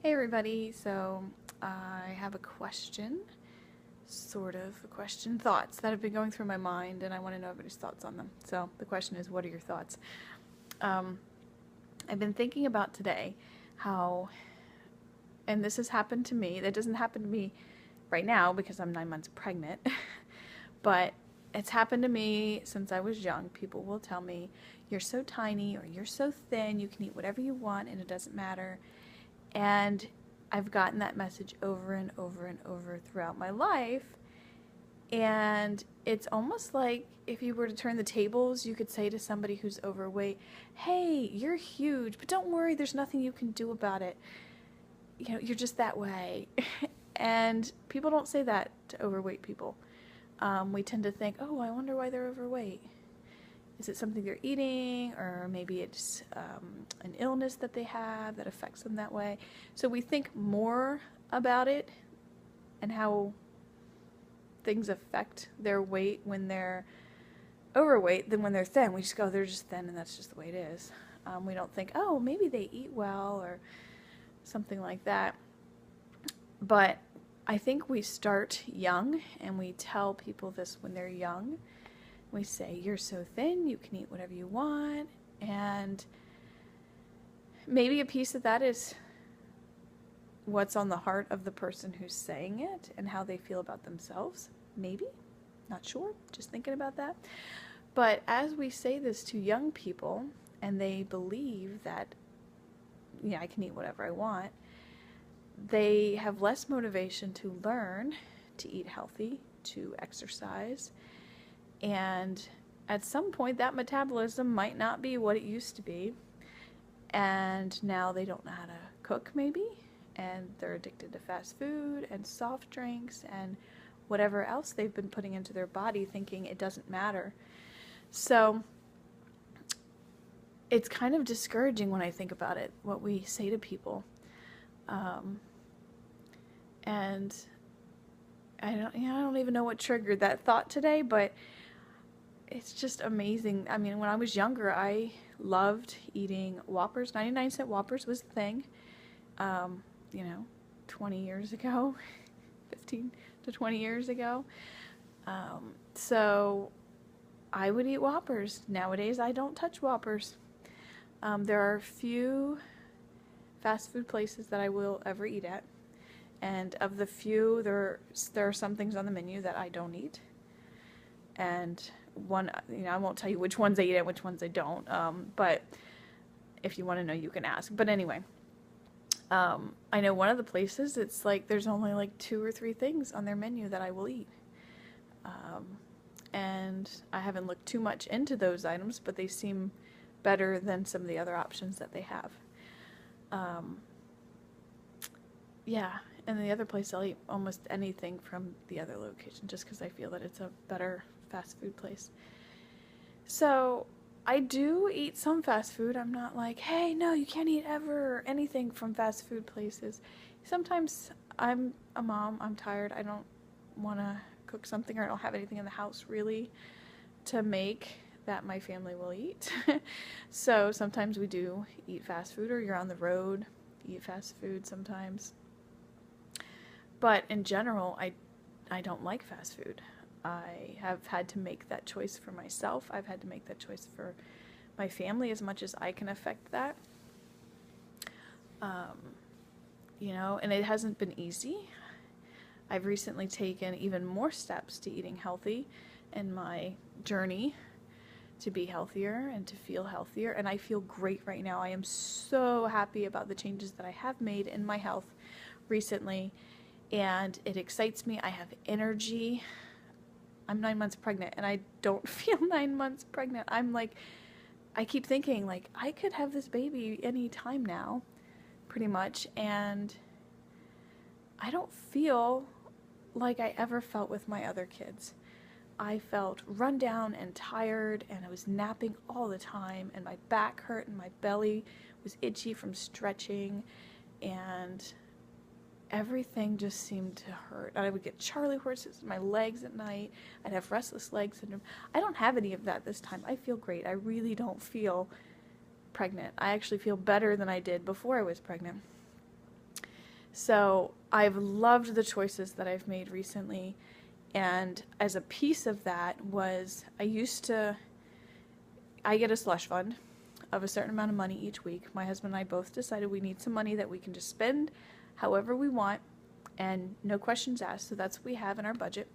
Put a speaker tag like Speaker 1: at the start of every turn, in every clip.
Speaker 1: Hey everybody, so I have a question, thoughts that have been going through my mind, and I want to know everybody's thoughts on them. So the question is, what are your thoughts? Um, I've been thinking about today how, and this has happened to me, that doesn't happen to me right now because I'm 9 months pregnant, but it's happened to me since I was young. People will tell me, you're so tiny or you're so thin, you can eat whatever you want and it doesn't matter. And I've gotten that message over and over and over throughout my life. And it's almost like if you were to turn the tables, you could say to somebody who's overweight, hey, you're huge, but don't worry, there's nothing you can do about it. You know, you're just that way. And people don't say that to overweight people. We tend to think, oh, I wonder why they're overweight. Is it something they're eating, or maybe it's an illness that they have that affects them that way? So we think more about it and how things affect their weight when they're overweight than when they're thin. We just go, they're just thin and that's just the way it is. We don't think, oh, maybe they eat well or something like that. But I think we start young and we tell people this when they're young. We say, you're so thin, you can eat whatever you want, and maybe a piece of that is what's on the heart of the person who's saying it and how they feel about themselves. Maybe, not sure, just thinking about that. But as we say this to young people and they believe that, yeah, I can eat whatever I want, they have less motivation to learn to eat healthy, to exercise. And at some point that metabolism might not be what it used to be, and now they don't know how to cook maybe, and they're addicted to fast food and soft drinks and whatever else they've been putting into their body thinking it doesn't matter. So it's kind of discouraging when I think about it, what we say to people. And I don't even know what triggered that thought today, but it's just amazing. I mean, when I was younger, I loved eating Whoppers. 99-cent Whoppers was the thing, 20 years ago, 15 to 20 years ago. So I would eat Whoppers. Nowadays, I don't touch Whoppers. There are few fast food places that I will ever eat at. And of the few, there are some things on the menu that I don't eat. And one, I won't tell you which ones I eat and which ones I don't, but if you want to know, you can ask. But anyway, I know one of the places, it's like there's only like 2 or 3 things on their menu that I will eat. And I haven't looked too much into those items, but they seem better than some of the other options that they have. Yeah, and the other place I'll eat almost anything from the other location just because I feel that it's a better fast food place. So I do eat some fast food. I'm not like, hey, no, you can't eat ever anything from fast food places. Sometimes I'm a mom, I'm tired, I don't want to cook something, or I don't have anything in the house really to make that my family will eat. So sometimes we do eat fast food, or you're on the road, eat fast food sometimes. But in general, I don't like fast food. I have had to make that choice for myself. I've had to make that choice for my family as much as I can affect that. And it hasn't been easy. I've recently taken even more steps to eating healthy in my journey to be healthier and to feel healthier. And I feel great right now. I am so happy about the changes that I have made in my health recently. And it excites me. I have energy. I'm 9 months pregnant and I don't feel 9 months pregnant. I keep thinking like I could have this baby any time now, pretty much. And I don't feel like I ever felt with my other kids. I felt run down and tired, and I was napping all the time, and my back hurt and my belly was itchy from stretching, and everything just seemed to hurt. I would get Charlie horses in my legs at night. I'd have restless leg syndrome. I don't have any of that this time. I feel great. I really don't feel pregnant. I actually feel better than I did before I was pregnant. So I've loved the choices that I've made recently. And as a piece of that was I get a slush fund of a certain amount of money each week. My husband and I both decided we need some money that we can just spend however we want and no questions asked. So that's what we have in our budget,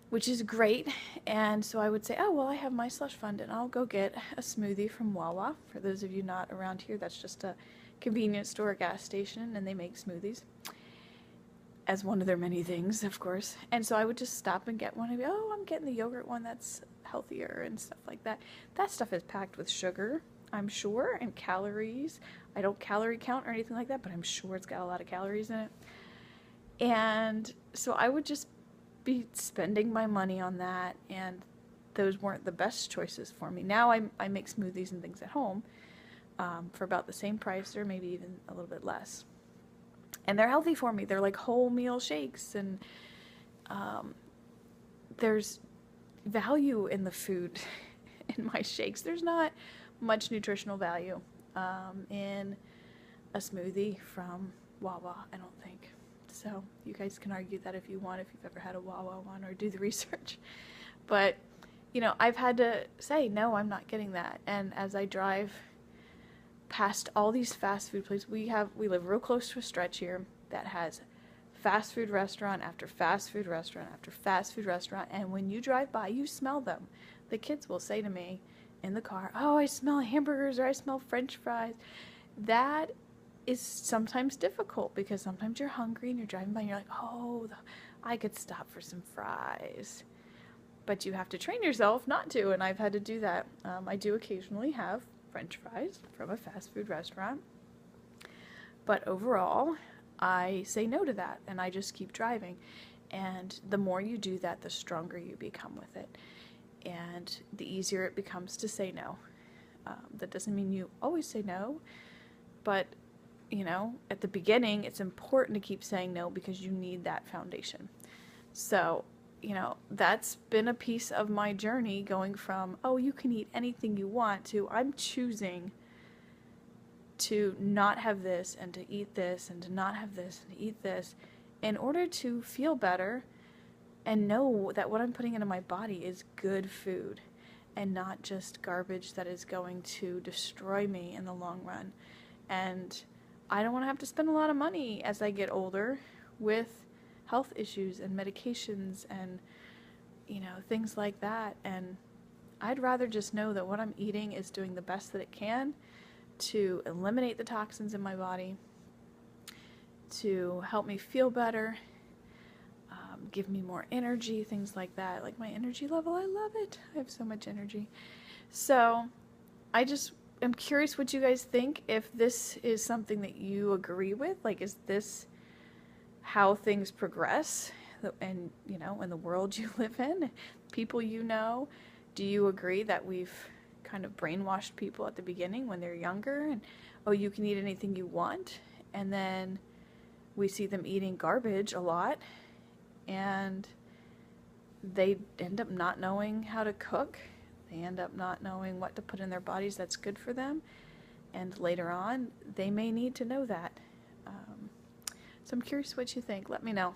Speaker 1: which is great. And so I would say, oh, well, I have my slush fund and I'll go get a smoothie from Wawa. For those of you not around here, that's just a convenience store, gas station, and they make smoothies as one of their many things, of course. And so I would just stop and get one. I'd be, oh, I'm getting the yogurt one that's healthier and stuff like that. That stuff is packed with sugar, I'm sure, and calories. I don't calorie count or anything like that, but I'm sure it's got a lot of calories in it. And so I would just be spending my money on that, and those weren't the best choices for me. Now I make smoothies and things at home for about the same price or maybe even a little bit less. And they're healthy for me. They're like whole meal shakes, and there's value in the food in my shakes. There's not much nutritional value in a smoothie from Wawa, I don't think. So you guys can argue that if you want, if you've ever had a Wawa one, or do the research. But, you know, I've had to say, no, I'm not getting that. And as I drive past all these fast food places, we live real close to a stretch here that has fast food restaurant after fast food restaurant after fast food restaurant. And when you drive by, you smell them. The kids will say to me in the car, oh, I smell hamburgers, or I smell French fries. That is sometimes difficult because sometimes you're hungry and you're driving by and you're like, oh, I could stop for some fries. But you have to train yourself not to, and I've had to do that. I do occasionally have French fries from a fast food restaurant, but overall, I say no to that, and I just keep driving. And the more you do that, the stronger you become with it, and the easier it becomes to say no. That doesn't mean you always say no, but you know, at the beginning, it's important to keep saying no because you need that foundation. So, you know, that's been a piece of my journey, going from, oh, you can eat anything you want, to I'm choosing to not have this and to eat this and to not have this and to eat this in order to feel better and know that what I'm putting into my body is good food and not just garbage that is going to destroy me in the long run. And I don't want to have to spend a lot of money as I get older with health issues and medications and, you know, things like that. And I'd rather just know that what I'm eating is doing the best that it can to eliminate the toxins in my body, to help me feel better, give me more energy, things like that. Like my energy level, I love it. I have so much energy. So I'm curious what you guys think, if this is something that you agree with. Like, is this how things progress and, you know, in the world you live in, people you know? Do you agree that we've kind of brainwashed people at the beginning when they're younger and, oh, you can eat anything you want, and then we see them eating garbage a lot and they end up not knowing how to cook? They end up not knowing what to put in their bodies that's good for them. And later on, they may need to know that. So I'm curious what you think. Let me know.